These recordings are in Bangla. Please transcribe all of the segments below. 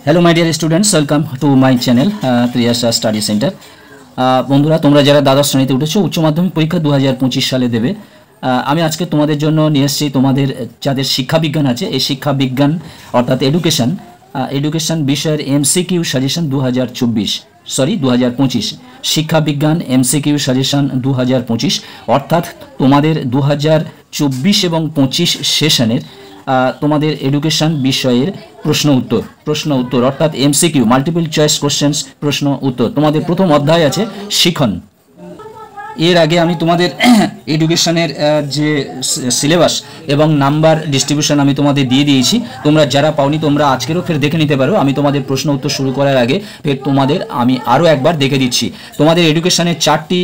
Hello my dear students, welcome to my channel Triyasha study centre. বন্ধুরা, তোমরা যারা দ্বাদশ শ্রেণীতে উঠেছো, উচ্চ মাধ্যমিক পরীক্ষা 2025 সালে দেবে, আমি আজকে তোমাদের জন্য নিয়ে এসেছি তোমাদের যাদের শিক্ষা বিজ্ঞান আছে, এই শিক্ষা বিজ্ঞান অর্থাৎ এডুকেশন বিষয়ের এমসিকিউ সাজেশন 2025 শিক্ষা বিজ্ঞান এমসিকিউ সাজেশন 2025, অর্থাৎ তোমাদের 2024 এবং 25 সেশনের তোমাদের এডুকেশন বিষয়ের প্রশ্ন উত্তর অর্থাৎ এমসিকিউ মাল্টিপল চয়েস কোশ্চেন্স প্রশ্ন উত্তর। তোমাদের প্রথম অধ্যায় আছে শিখন। এর আগে আমি তোমাদের এডুকেশনের যে সিলেবাস এবং নাম্বার ডিস্ট্রিবিউশন আমি তোমাদের দিয়ে দিয়েছি। তোমরা যারা পাওনি তোমরা আজকেরও ফের দেখে নিতে পারো। আমি তোমাদের প্রশ্ন উত্তর শুরু করার আগে ফের তোমাদের আমি আরও একবার দেখে দিচ্ছি। তোমাদের এডুকেশনের চারটি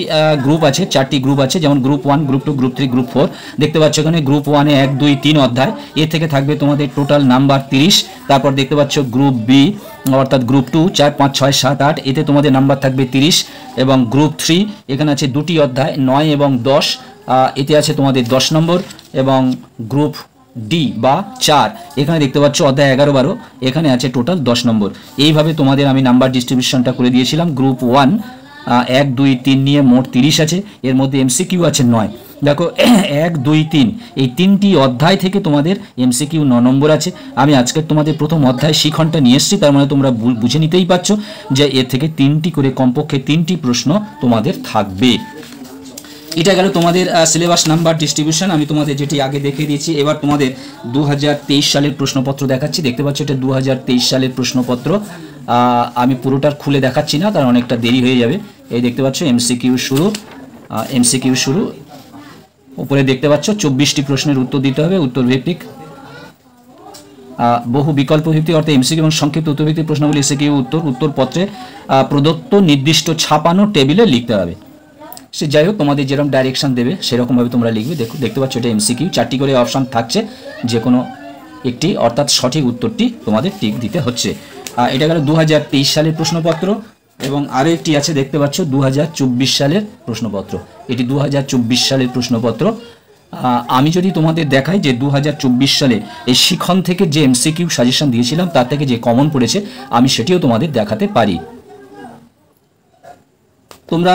গ্রুপ আছে, যেমন গ্রুপ 1, গ্রুপ 2, গ্রুপ 3, গ্রুপ 4। দেখতে পাচ্ছ এখানে গ্রুপ 1-এ 1, 2, 3 অধ্যায়, এর থেকে থাকবে তোমাদের টোটাল নাম্বার 30। তারপর দেখতে পাচ্ছ গ্রুপ বি অর্থাৎ গ্রুপ 2 4, 5, 6, 7, 8, এতে তোমাদের নাম্বার থাকবে 30। এবং গ্রুপ 3 এখানে আছে দুটি অধ্যায় 9 এবং 10, এতে আছে তোমাদের 10 নম্বর। এবং গ্রুপ ডি বা 4 এখানে দেখতে পাচ্ছ অধ্যায় 11, 12, এখানে আছে টোটাল 10 নম্বর। এইভাবে তোমাদের আমি নাম্বার ডিস্ট্রিবিউশনটা করে দিয়েছিলাম। গ্রুপ 1 1, 2, 3 নিয়ে মোট 30 আছে, এর মধ্যে এমসিকিউ আছে 9। দেখো 1, 2, 3 এই তিনটি অধ্যায় থেকে তোমাদের এমসিকিউ 9 নম্বর আছে। আমি আজকের তোমাদের প্রথম অধ্যায় শিখনটা নিয়ে এসেছি, তার মানে তোমরা বুঝে নিতেই পারছো যে এর থেকে 3টি করে কমপক্ষে 3টি প্রশ্ন তোমাদের থাকবে। এটা গেল তোমাদের সিলেবাস নাম্বার ডিস্ট্রিবিউশন, আমি তোমাদের যেটি আগে দেখিয়ে দিয়েছি। এবার তোমাদের 2023 সালের প্রশ্নপত্র দেখাচ্ছি। দেখতে পাচ্ছ এটা 2023 সালের প্রশ্নপত্র। আমি পুরোটার খুলে দেখাচ্ছি না, কারণ অনেকটা দেরি হয়ে যাবে। এই দেখতে পাচ্ছ এমসিকিউ শুরু। উপরে দেখতে পাচ্ছ 24টি প্রশ্নের উত্তর দিতে হবে, উত্তর ভিত্তিক। বহু বিকল্প ভিত্তিক অর্থাৎ এমসিকিউ এবং সংক্ষিপ্ত উত্তর ভিত্তিক প্রশ্নগুলি এসিকিউ উত্তরপত্রে প্রদত্ত নির্দিষ্ট ছাপানো টেবিলে লিখতে হবে। সে যাই হোক, তোমাদের যেরকম ডাইরেকশন দেবে সেরকমভাবে তোমরা লিখবে। দেখতে পাচ্ছ এটা এমসিকিউ, 4টি করে অপশান থাকছে, যে কোনো একটি অর্থাৎ সঠিক উত্তরটি তোমাদের টিক দিতে হচ্ছে। এটা গেল 2023 সালের প্রশ্নপত্র। এবং আরও একটি আছে, দেখতে পাচ্ছ 2024 সালের প্রশ্নপত্র। এটি 2024 সালের প্রশ্নপত্র। আমি যদি তোমাদের দেখাই যে 2024 সালে এই শিখন থেকে যে এমসিকিউ সাজেশন দিয়েছিলাম তার থেকে যে কমন পড়েছে, আমি সেটিও তোমাদের দেখাতে পারি। তোমরা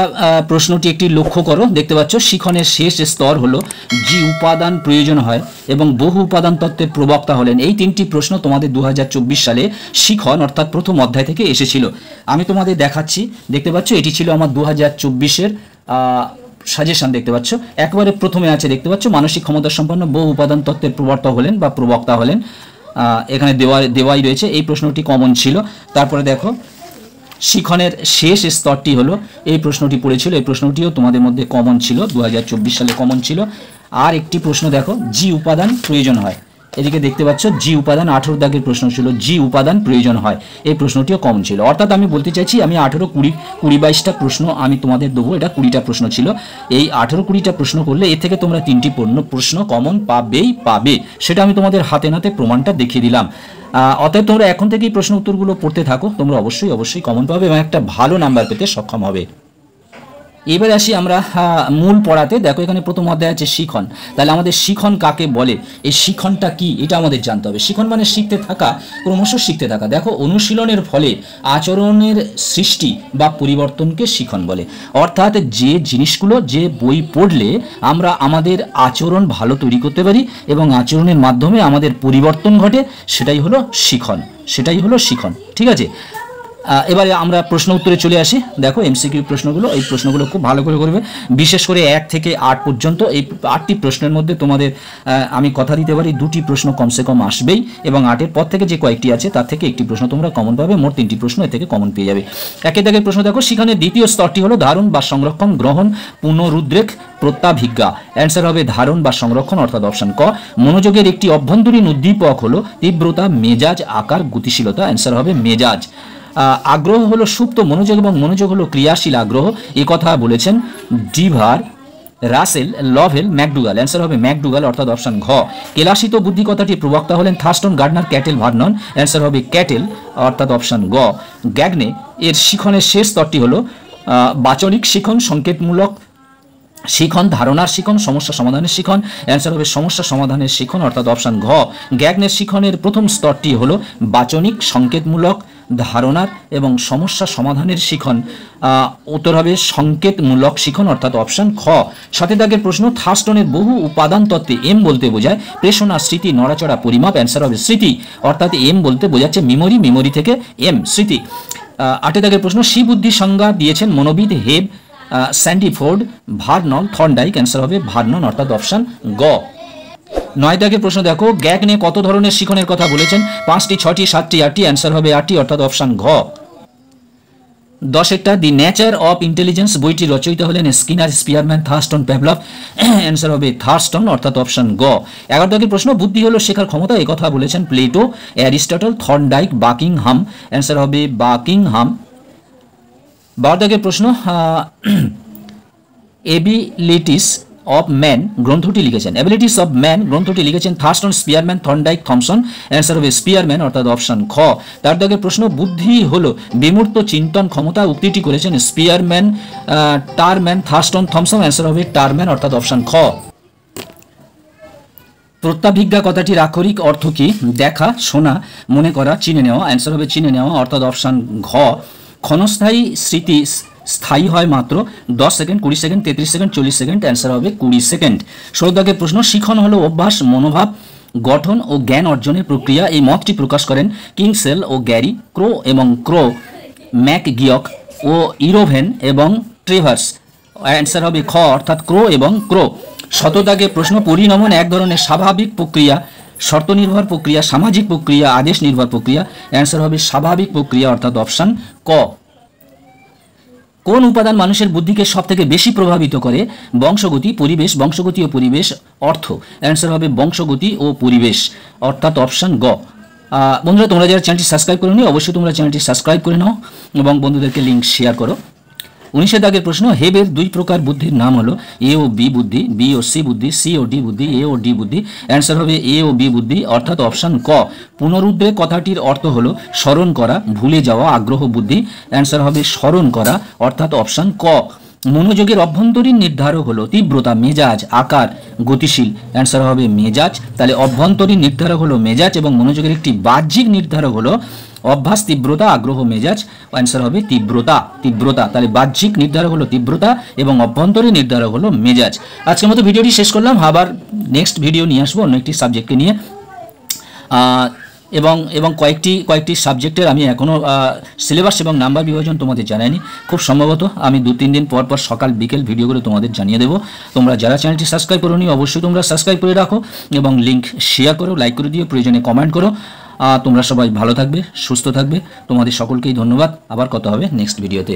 প্রশ্নটি একটি লক্ষ্য করো। দেখতে পাচ্ছ শিখনের শেষ স্তর হলো যে উপাদান প্রয়োজন হয় এবং বহু উপাদান তত্ত্বের প্রবক্তা হলেন। এই 3টি প্রশ্ন তোমাদের 2024 সালে শিখন অর্থাৎ প্রথম অধ্যায় থেকে এসেছিল। আমি তোমাদের দেখাচ্ছি। দেখতে পাচ্ছ এটি ছিল আমার 2024-এর সাজেশন। দেখতে পাচ্ছ একবারে প্রথমে আছে, দেখতে পাচ্ছ মানসিক ক্ষমতা সম্পন্ন বহু উপাদান তত্ত্বের প্রবর্তক হলেন বা প্রবক্তা হলেন, এখানে দেওয়াই রয়েছে। এই প্রশ্নটি কমন ছিল। তারপরে দেখো শিখনের শেষ স্তরটি হলো, এই প্রশ্নটি পড়েছিল, এই প্রশ্নটিও তোমাদের মধ্যে কমন ছিল, 2024 সালে কমন ছিল। আর একটি প্রশ্ন দেখো, জি উপাদান প্রয়োজন হয়। এদিকে দেখতে পাচ্ছ জি উপাদান 18 দাগের প্রশ্ন ছিল, জি উপাদান প্রয়োজন হয়, এই প্রশ্নটিও কমন ছিল। অর্থাৎ আমি বলতে চাইছি আমি 18, 20, 22টা প্রশ্ন আমি তোমাদের দেবো, এটা 20টা প্রশ্ন ছিল। এই 18, 20টা প্রশ্ন করলে এর থেকে তোমরা 3টি প্রশ্ন কমন পাবে, সেটা আমি তোমাদের হাতে নাতে প্রমাণটা দেখিয়ে দিলাম। অতএব তোমরা এখন থেকেই প্রশ্ন উত্তরগুলো পড়তে থাকো, তোমরা অবশ্যই কমন পাবে এবং একটা ভালো নাম্বার পেতে সক্ষম হবে। এবারে আসি আমরা মূল পড়াতে। দেখো এখানে প্রথম অধ্যায় আছে শিখন। তাহলে আমাদের শিখন কাকে বলে, এই শিখনটা কি, এটা আমাদের জানতে হবে। শিখন মানে শিখতে থাকা, ক্রমশ শিখতে থাকা। দেখো অনুশীলনের ফলে আচরণের সৃষ্টি বা পরিবর্তনকে শিখন বলে। অর্থাৎ যে জিনিসগুলো, যে বই পড়লে আমরা আমাদের আচরণ ভালো তৈরি করতে পারি এবং আচরণের মাধ্যমে আমাদের পরিবর্তন ঘটে, সেটাই হলো শিখন। ঠিক আছে, এবারে আমরা প্রশ্ন উত্তরে চলে আসি। দেখো এমসিকিউ প্রশ্নগুলো, এই প্রশ্নগুলো খুব ভালো করে করবে, বিশেষ করে 1 থেকে 8 পর্যন্ত। এই 8টি প্রশ্নের মধ্যে তোমাদের আমি কথা দিতে পারি 2টি প্রশ্ন কমসে কম আসবেই, এবং 8-এর পর থেকে যে কয়েকটি আছে তার থেকে একটি প্রশ্ন তোমরা কমন পাবে। মোট 3টি প্রশ্ন এর থেকে কমন পেয়ে যাবে। একের দাগের প্রশ্ন দেখো, শিখনের দ্বিতীয় স্তরটি হলো ধারণ বা সংরক্ষণ, গ্রহণ, পুনরুদ্রেক, প্রত্যাভিজ্ঞা। অ্যান্সার হবে ধারণ বা সংরক্ষণ অর্থাৎ অপশন ক। মনোযোগের একটি অভ্যন্তরীণ উদ্দীপক হলো তীব্রতা, মেজাজ, আকার, গতিশীলতা। অ্যান্সার হবে মেজাজ। আগ্রহ হলো সুপ্ত মনোযোগ এবং মনোযোগ হলো ক্রিয়াশীল আগ্রহ, এই কথা বলেছেন ডিভার, রাসেল, লভেল, ম্যাকডুগাল। অ্যান্সার হবে ম্যাকডুগাল অর্থাৎ অপশন ঘ। কেলাসিত বুদ্ধি কথাটির প্রবক্তা হলেন Thurstone, Gairdner, cattle, Vernon. Answer হবে ক্যাটেল অর্থাৎ অপশন গ। গ্যাগনে এর শিখনের শেষ স্তরটি হলো বাচনিক শিখন, সংকেতমূলক শিখন, ধারণার শিখন, সমস্যা সমাধানের শিখন। অ্যান্সার হবে সমস্যা সমাধানের শিখন অর্থাৎ অপশন ঘ। গ্যাগনের শিখনের প্রথম স্তরটি হলো বাচনিক, সংকেতমূলক, ধারণার এবং সমস্যা সমাধানের শিখন। উত্তর হবে সংকেতমূলক শিখন, অর্থাৎ অপশন খ। 7 দাগের প্রশ্ন, থার্স্টনের বহু উপাদান তত্ত্বে এম বলতে বোঝায় প্রেষণা, স্মৃতি, নড়াচড়া, পরিমাপ। অ্যান্সার হবে স্মৃতি, অর্থাৎ এম বলতে বোঝাচ্ছে মেমোরি, মেমোরি থেকে এম, স্মৃতি। 8 দাগের প্রশ্ন, সি বুদ্ধির সংজ্ঞা দিয়েছেন মনোবিদ হেব, স্যান্ডিফোর্ড, ভার্নন, থর্নডাইক। অ্যান্সার হবে ভার্নন, অর্থাৎ অপশন গ। 9 দাগের প্রশ্ন দেখো, গ্যাগ নিয়ে কত ধরনের শিখনের কথা বলেছেন? 5টি, 6টি, 7টি, 8টি। অ্যান্সার হবে 8টি, অর্থাৎ অপশন ঘ। 10 দি নেচার অফ ইন্টেলিজেন্স বইটি রচয়িতা হলেন Skinner, Spearman, Thurstone, Pavlov. Answer হবে থার্স্টন, অর্থাৎ অপশন গ। 11 দাগের প্রশ্ন, বুদ্ধি হলো শেখার ক্ষমতা, এই কথা বলেছেন Plato, Aristotle, Thorndike, Buckingham. Answer হবে বাকিংহাম। 12 দাগের প্রশ্ন, এবিলিটিস অফ ম্যান গ্রন্থটি লিখেছেন, অ্যাবিলিটিস অফ ম্যান গ্রন্থটি লিখেছেন Thurstone, Spearman, Thorndike, Thomson. Answer হবে স্পিয়ারম্যান, অর্থাৎ অপশন খ। 13 দাগের প্রশ্ন, বুদ্ধি হলো বিমূর্ত চিন্তন ক্ষমতা, উক্তিটি করেছেন Spearman, Terman, Thurstone, Thomson. Answer হবে টারম্যান, অর্থাৎ অপশন খ। প্রত্যাভিজ্ঞা কথাটির আক্ষরিক অর্থ কি? দেখা, শোনা, মনে করা, চিনে নেওয়া। অ্যান্সার হবে চিনে নেওয়া, অর্থাৎ অপশন ঘ। ক্ষণস্থায়ী স্মৃতি স্থায়ী হয় মাত্র 10 second, 20 second, 33 second, 40 second. Answer হবে 20 সেকেন্ড। 16 দাগের প্রশ্ন, শিখন হলো অভ্যাস, মনোভাব গঠন ও জ্ঞান অর্জনের প্রক্রিয়া, এই মতটি প্রকাশ করেন কিংসেল ও গ্যারি, ক্রো এবং ক্রো, ম্যাকগিয়ক ও ইরোভেন এবং ট্রেভার্স। অ্যান্সার হবে খ, অর্থাৎ ক্রো এবং ক্রো। 17 দাগের প্রশ্ন, পরিণমন এক ধরনের স্বাভাবিক প্রক্রিয়া, শর্ত নির্ভর প্রক্রিয়া, সামাজিক প্রক্রিয়া, আদেশ নির্ভর প্রক্রিয়া। অ্যান্সার হবে স্বাভাবিক প্রক্রিয়া, অর্থাৎ অপশন ক। কোন উপাদান মানুষের বুদ্ধিকে সব থেকে বেশি প্রভাবিত করে? বংশগতি, পরিবেশ, বংশগতি ও পরিবেশ, অর্থ। অ্যান্সার হবে বংশগতি ও পরিবেশ, অর্থাৎ অপশন গ। বন্ধুরা, তোমরা যারা চ্যানেলটি সাবস্ক্রাইব করে নিও, অবশ্যই তোমরা চ্যানেলটি সাবস্ক্রাইব করে নাও এবং বন্ধুদেরকে লিঙ্ক শেয়ার করো। 19 দাগের প্রশ্ন, হেবের 2 প্রকার বুদ্ধির নাম হলো এ ও বি বুদ্ধি, বি ও সি বুদ্ধি, সি ও ডি বুদ্ধি, এ ও ডি বুদ্ধি। অ্যান্সার হবে এ ও বি বুদ্ধি, অর্থাৎ অপশন ক। পুনরুদ্রেক কথাটির অর্থ হলো স্মরণ করা, ভুলে যাওয়া, আগ্রহ বুদ্ধি। অ্যান্সার হবে স্মরণ করা, অর্থাৎ অপশন ক। মনোযোগের অভ্যন্তরীণ নির্ধারক হলো তীব্রতা, মেজাজ, আকার, গতিশীল। অ্যান্সার হবে মেজাজ। তাহলে অভ্যন্তরীণ নির্ধারক হলো মেজাজ এবং মনোযোগের একটি বাহ্যিক নির্ধারক হলো অভ্যাস, তীব্রতা, আগ্রহ, মেজাজ। অ্যান্সার হবে তীব্রতা, তীব্রতা। তাহলে বাহ্যিক নির্ধারক হলো তীব্রতা এবং অভ্যন্তরীণ নির্ধারক হলো মেজাজ। আজকের মতো ভিডিওটি শেষ করলাম, আবার নেক্সট ভিডিও নিয়ে আসবো অন্য একটি সাবজেক্টকে নিয়ে। এবং কয়েকটি সাবজেক্টের আমি এখনও সিলেবাস এবং নাম্বার বিভাজন তোমাদের জানাইনি। খুব সম্ভবত আমি 2-3 দিন পর পর সকাল বিকেল ভিডিওগুলো তোমাদের জানিয়ে দেবো। তোমরা যারা চ্যানেলটি সাবস্ক্রাইব করোনি, অবশ্যই তোমরা সাবস্ক্রাইব করে রাখো এবং লিঙ্ক শেয়ার করো, লাইক করে দিও, প্রয়োজনে কমেন্ট করো। তোমরা সবাই ভালো থাকবে, সুস্থ থাকবে। তোমাদের সকলকেই ধন্যবাদ। আবার কথা হবে নেক্সট ভিডিওতে।